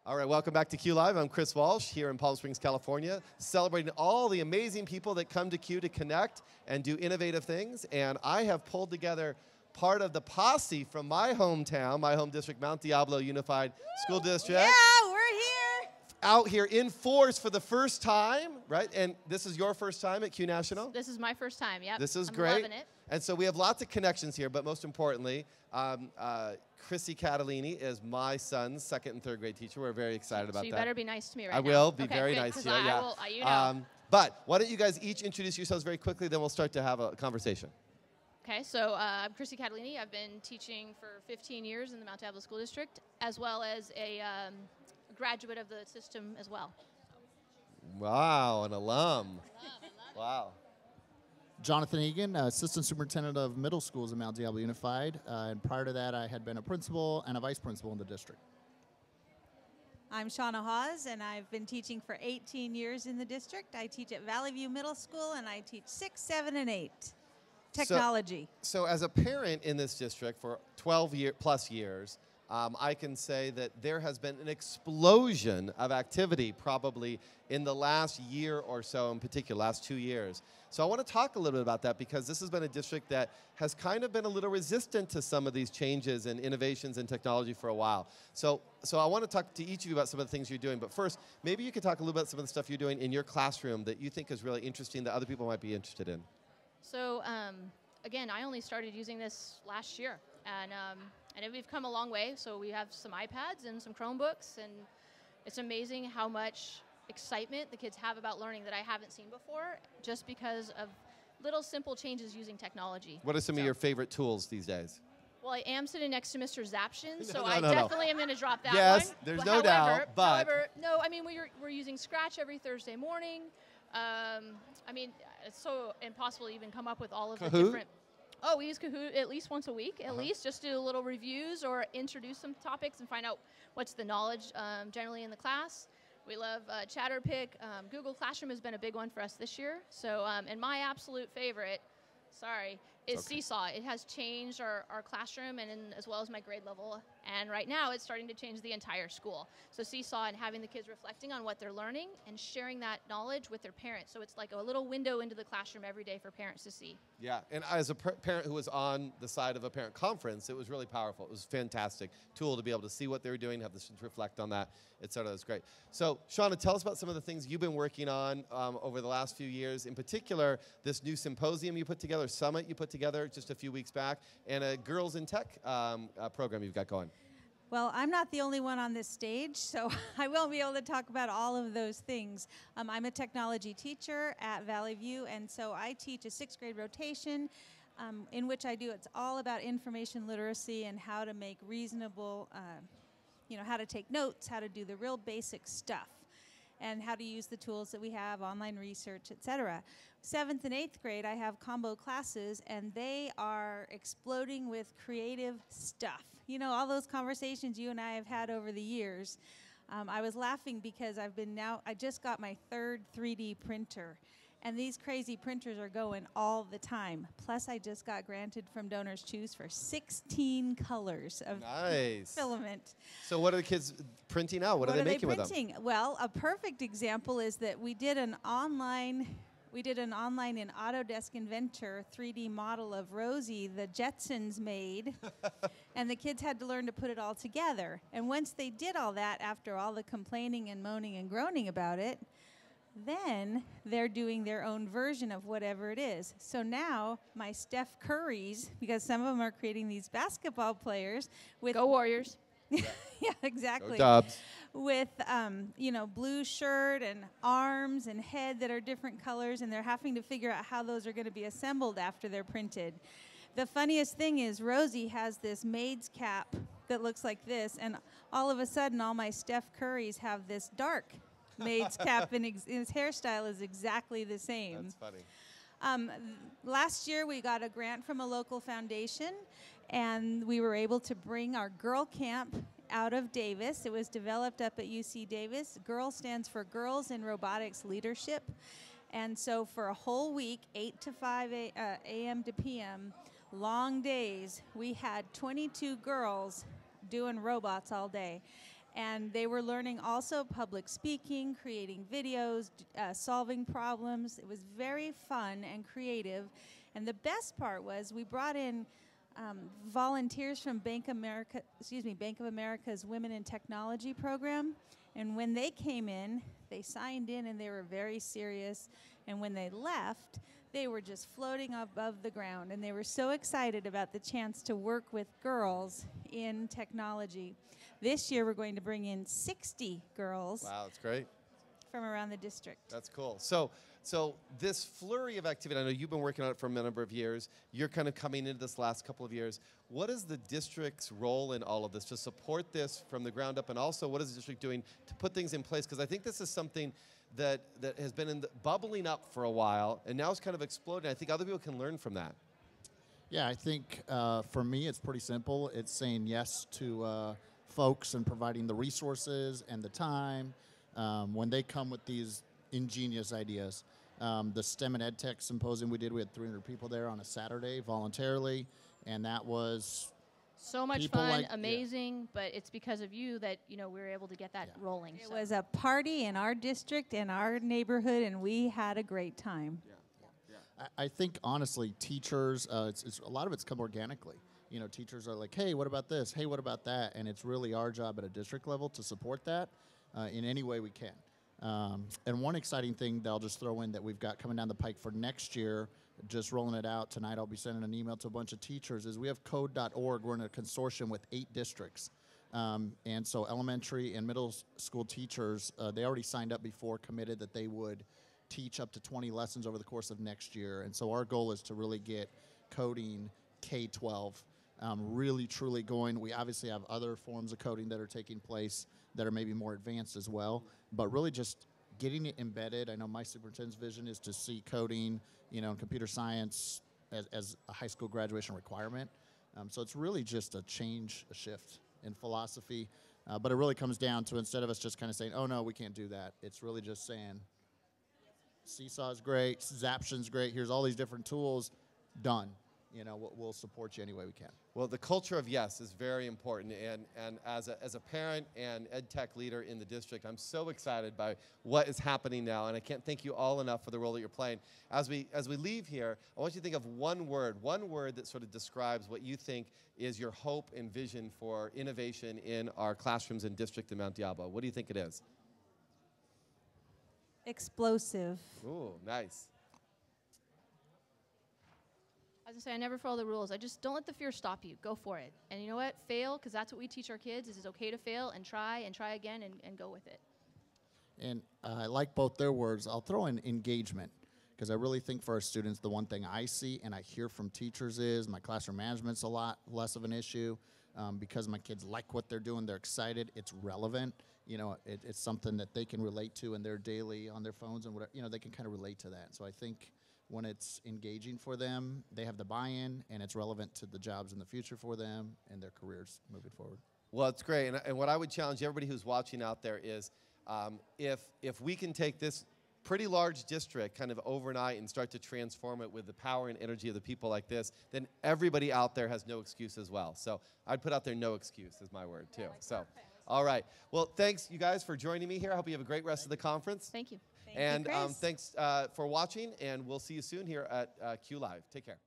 All right, welcome back to Q Live. I'm Chris Walsh here in Palm Springs, California, celebrating all the amazing people that come to Q to connect and do innovative things. And I have pulled together part of the posse from my hometown, my home district, Mount Diablo Unified School District. Yeah, we're here. Out here in force for the first time, right? And this is your first time at Q National? This is my first time, yep. This is I'm great. loving it. And so we have lots of connections here, but most importantly, Chrissy Casalini is my son's second and third grade teacher. We're very excited about that. So you better be nice to me right now. I will be very nice to you. I will, you know. But why don't you guys each introduce yourselves very quickly, then we'll start to have a conversation. Okay, so I'm Chrissy Casalini. I've been teaching for 15 years in the Mount Diablo School District, as well as a graduate of the system as well. Wow, an alum. Wow. Jonathan Eagon, Assistant Superintendent of Middle Schools in Mount Diablo Unified. And prior to that, I had been a principal and a vice principal in the district. I'm Shauna Hawes, and I've been teaching for 18 years in the district. I teach at Valley View Middle School, and I teach 6, 7, and 8. Technology. So as a parent in this district for 12 plus years, I can say that there has been an explosion of activity probably in the last year or so, in particular, last 2 years. So I want to talk a little bit about that because this has been a district that has kind of been a little resistant to some of these changes and innovations in technology for a while. So I want to talk to each of you about some of the things you're doing. But first, maybe you could talk a little bit about some of the stuff you're doing in your classroom that you think is really interesting that other people might be interested in. So again, I only started using this last year, and we've come a long way. So we have some iPads and some Chromebooks, and it's amazing how much excitement the kids have about learning that I haven't seen before, just because of little simple changes using technology. What are some of your favorite tools these days? Well, I am sitting next to Mr. Zaption, so No, I definitely am going to drop that one. Yes, there's no doubt, but... However, no, I mean, we're using Scratch every Thursday morning. I mean, it's so impossible to even come up with all of the different... Oh, we use Kahoot at least once a week, at least, just do little reviews or introduce some topics and find out what's the knowledge generally in the class. We love Chatterpick. Google Classroom has been a big one for us this year. So, and my absolute favorite, is Seesaw. It has changed our classroom and as well as my grade level. And right now it's starting to change the entire school. So Seesaw and having the kids reflecting on what they're learning and sharing that knowledge with their parents. So it's like a little window into the classroom every day for parents to see. Yeah, and as a parent who was on the side of a parent conference, it was really powerful. It was a fantastic tool to be able to see what they were doing, have the students reflect on that, et cetera. It was great. So, Shauna, tell us about some of the things you've been working on over the last few years. In particular, this new symposium you put together, summit you put together just a few weeks back, and a Girls in Tech program you've got going. Well, I'm not the only one on this stage, so I won't be able to talk about all of those things. I'm a technology teacher at Valley View, and so I teach a 6th grade rotation in which it's all about information literacy and how to make reasonable, how to take notes, how to do the real basic stuff, and how to use the tools that we have, online research, etc. 7th and 8th grade, I have combo classes, and they are exploding with creative stuff. You know, all those conversations you and I have had over the years. I was laughing because I just got my 3rd 3D printer, and these crazy printers are going all the time. Plus, I just got granted from Donors Choose for 16 colors of filament. So what are the kids printing out? What are they making with them? Well, a perfect example is that we did an online in Autodesk Inventor 3D model of Rosie the Jetsons made, and the kids had to learn to put it all together. And once they did all that, after all the complaining and moaning and groaning about it, then they're doing their own version of whatever it is. So now my Steph Currys, because some of them are creating these basketball players with... Go Warriors. Yeah, exactly. Go Dubs. With, blue shirt and arms and head that are different colors, and they're having to figure out how those are going to be assembled after they're printed. The funniest thing is Rosie has this maid's cap that looks like this, and all of a sudden all my Steph Currys have this dark maid's cap, and his hairstyle is exactly the same. That's funny. Last year we got a grant from a local foundation, and we were able to bring our girl camp out of Davis. It was developed up at UC Davis. GIRL stands for Girls in Robotics Leadership. And so for a whole week, 8 to 5 a.m. to p.m., long days, we had 22 girls doing robots all day. And they were learning also public speaking, creating videos, solving problems. It was very fun and creative. And the best part was we brought in volunteers from Bank of America's Women in Technology program. And when they came in, they signed in and they were very serious. And when they left, they were just floating above the ground. And they were so excited about the chance to work with girls in technology. This year, we're going to bring in 60 girls. Wow, that's great. From around the district. That's cool. So this flurry of activity, I know you've been working on it for a number of years. You're kind of coming into this last couple of years. What is the district's role in all of this to support this from the ground up? And also, what is the district doing to put things in place? Because I think this is something that has been bubbling up for a while, and now it's kind of exploding. I think other people can learn from that. Yeah, I think for me, it's pretty simple. It's saying yes to folks and providing the resources and the time when they come with these ingenious ideas. The STEM and EdTech Symposium we had 300 people there on a Saturday voluntarily, and that was so much fun, amazing, but it's because of you that, we were able to get that rolling. It was a party in our district, in our neighborhood, and we had a great time. I think, honestly, teachers, a lot of it's come organically. Teachers are like, hey, what about this? Hey, what about that? And it's really our job at a district level to support that in any way we can. And one exciting thing that I'll just throw in that we've got coming down the pike for next year, just rolling it out tonight, I'll be sending an email to a bunch of teachers, is we have code.org. We're in a consortium with 8 districts. And so elementary and middle school teachers, they already signed up before, committed that they would teach up to 20 lessons over the course of next year. And so our goal is to really get coding K-12 really, truly going. We obviously have other forms of coding that are taking place that are maybe more advanced as well, but really just getting it embedded. I know my superintendent's vision is to see coding, and computer science as a high school graduation requirement. So it's really just a shift in philosophy. But it really comes down to, instead of us just kind of saying, oh, no, we can't do that, it's really just saying, Seesaw is great, Zaption's great, here's all these different tools, done. We'll support you any way we can. Well, the culture of yes is very important, and as a parent and ed tech leader in the district, I'm so excited by what is happening now, and I can't thank you all enough for the role that you're playing. As we leave here, I want you to think of one word that sort of describes what you think is your hope and vision for innovation in our classrooms and district in Mount Diablo. What do you think it is? Explosive. Ooh, nice. I was going to say, I never follow the rules. I just don't let the fear stop you. Go for it. And you know what? Fail, because that's what we teach our kids, is it's okay to fail and try again and go with it. And I like both their words. I'll throw in engagement, because I really think for our students, the one thing I see and I hear from teachers is my classroom management's a lot less of an issue because my kids like what they're doing. They're excited. It's relevant. It's something that they can relate to in their daily, on their phones and whatever. They can kind of relate to that. So I think when it's engaging for them, they have the buy-in, and it's relevant to the jobs in the future for them and their careers moving forward. Well, it's great, and what I would challenge everybody who's watching out there is if we can take this pretty large district kind of overnight and start to transform it with the power and energy of the people like this, then everybody out there has no excuse as well. So I'd put out there no excuse is my word, too. So, all right. Well, thanks, you guys, for joining me here. I hope you have a great rest of the conference. Thank you. And thanks for watching, and we'll see you soon here at Q Live. Take care.